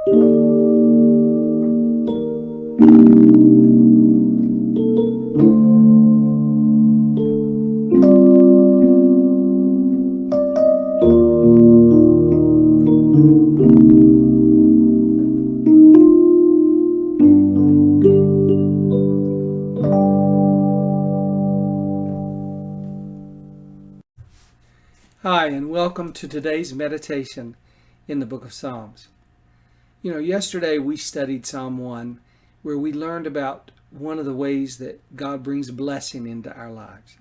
Hi, and welcome to today's meditation in the book of Psalms. Yesterday we studied Psalm 1, where we learned about one of the ways that God brings blessing into our lives.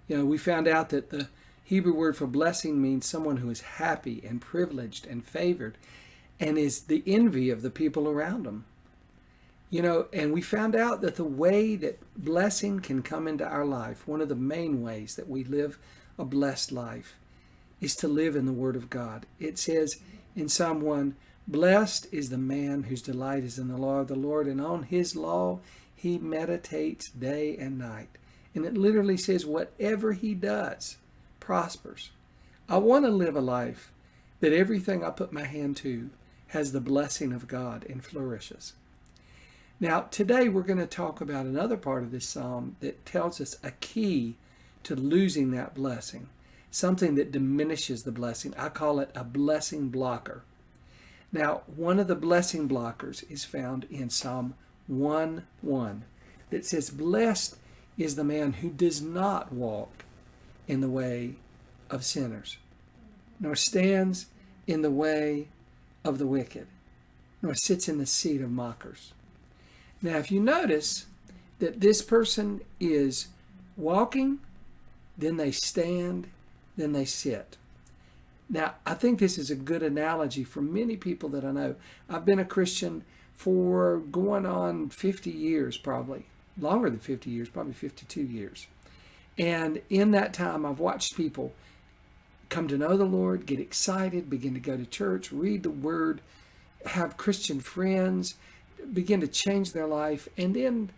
We found out that the Hebrew word for blessing means someone who is happy and privileged and favored and is the envy of the people around them. And we found out that the way that blessing can come into our life, one of the main ways that we live a blessed life, is to live in the Word of God. It says in Psalm 1, "Blessed is the man whose delight is in the law of the Lord, and on his law he meditates day and night." And it literally says whatever he does prospers. I want to live a life that everything I put my hand to has the blessing of God and flourishes. Now, today we're going to talk about another part of this psalm that tells us a key to losing that blessing. Something that diminishes the blessing. I call it a blessing blocker. Now, one of the blessing blockers is found in Psalm 1:1 that says, "Blessed is the man who does not walk in the way of sinners, nor stands in the way of the wicked, nor sits in the seat of mockers." Now, if you notice that this person is walking, then they stand, then they sit. Now, I think this is a good analogy for many people that I know. I've been a Christian for going on 50 years, probably longer than 50 years, probably 52 years. And in that time, I've watched people come to know the Lord, get excited, begin to go to church, read the Word, have Christian friends, begin to change their life, and then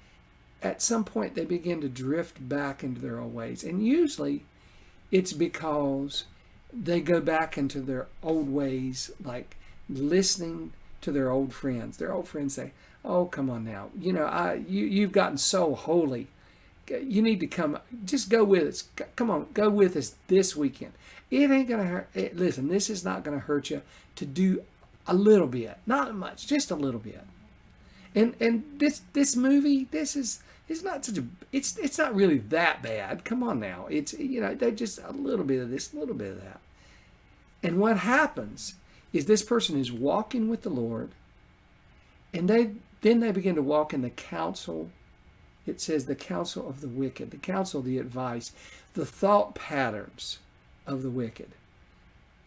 at some point they begin to drift back into their old ways. And usually it's because they go back into their old ways, like listening to their old friends. Their old friends say, "Oh, come on now. You've gotten so holy. You need to come. Just go with us. Come on, go with us this weekend. It ain't going to hurt. Listen, this is not going to hurt you to do a little bit. Not much, just a little bit." And this movie, it's not such a, it's not really that bad. Come on now. They're just a little bit of this, a little bit of that. And what happens is this person is walking with the Lord, and then they begin to walk in the counsel. It says the counsel of the wicked, the counsel, the advice, the thought patterns of the wicked.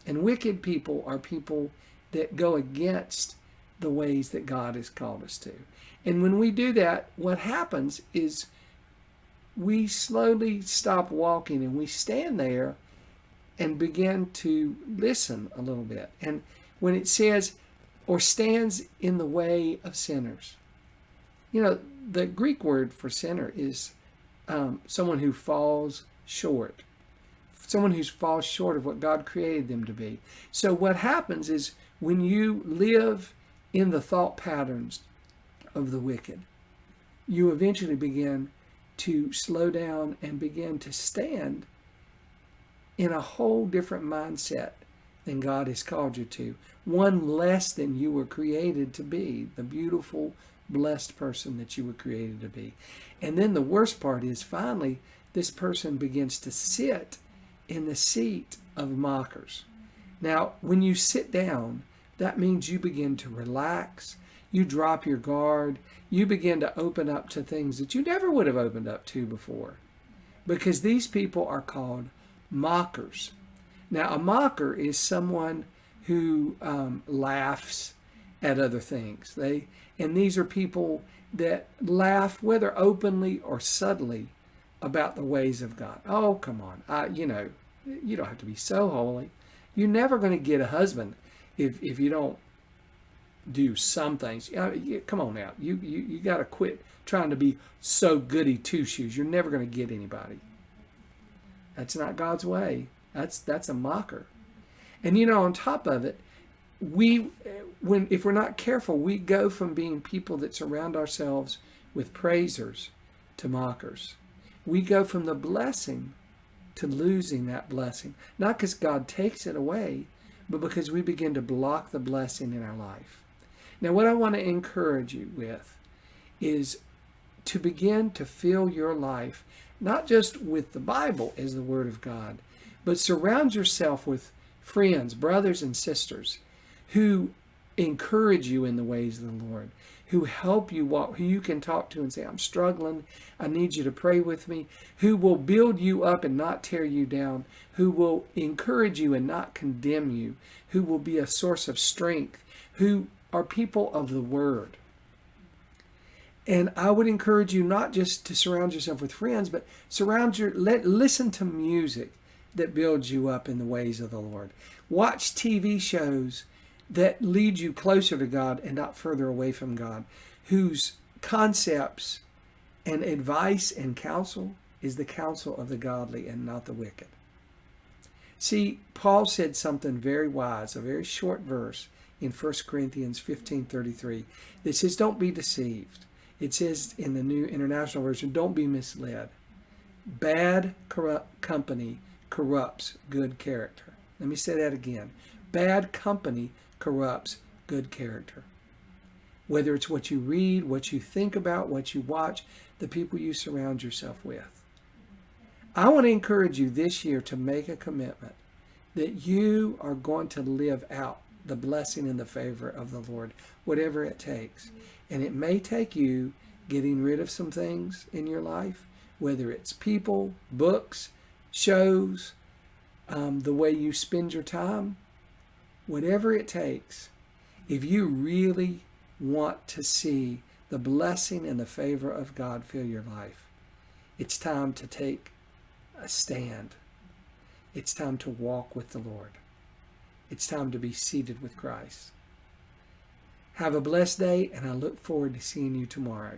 And wicked people are people that go against the ways that God has called us to. And when we do that, what happens is we slowly stop walking and we stand there and begin to listen a little bit. And when it says, or stands in the way of sinners, the Greek word for sinner is someone who falls short, someone who falls short of what God created them to be. So what happens is when you live in the thought patterns of the wicked, you eventually begin to slow down and begin to stand in a whole different mindset than God has called you to. One less than you were created to be, the beautiful, blessed person that you were created to be. And then the worst part is finally this person begins to sit in the seat of mockers. Now, when you sit down, that means you begin to relax, you drop your guard, you begin to open up to things that you never would have opened up to before. Because these people are called mockers. Now, a mocker is someone who laughs at other things. And these are people that laugh, whether openly or subtly, about the ways of God. Oh, come on. You don't have to be so holy. You're never going to get a husband if you don't do some things. Come on now. You got to quit trying to be so goody two-shoes. You're never going to get anybody. That's not God's way. That's a mocker. And on top of it, if we're not careful, we go from being people that surround ourselves with praisers to mockers. We go from the blessing to losing that blessing. Not because God takes it away, but because we begin to block the blessing in our life. Now, what I want to encourage you with is to begin to fill your life, not just with the Bible as the Word of God, but surround yourself with friends, brothers and sisters who encourage you in the ways of the Lord, who help you walk, who you can talk to and say, I'm struggling, I need you to pray with me, who will build you up and not tear you down, who will encourage you and not condemn you, who will be a source of strength, who are people of the Word. And I would encourage you not just to surround yourself with friends, but listen to music that builds you up in the ways of the Lord. Watch TV shows that lead you closer to God and not further away from God, whose concepts and advice and counsel is the counsel of the godly and not the wicked. See, Paul said something very wise, a very short verse in 1 Corinthians 15:33 that says, don't be deceived. It says in the New International Version, don't be misled. Bad company corrupts good character. Let me say that again. Bad company corrupts good character. Whether it's what you read, what you think about, what you watch, the people you surround yourself with. I want to encourage you this year to make a commitment that you are going to live out the blessing and the favor of the Lord, whatever it takes. And it may take you getting rid of some things in your life, whether it's people, books, shows, the way you spend your time, whatever it takes. If you really want to see the blessing and the favor of God fill your life, it's time to take a stand. It's time to walk with the Lord. It's time to be seated with Christ. Have a blessed day, and I look forward to seeing you tomorrow.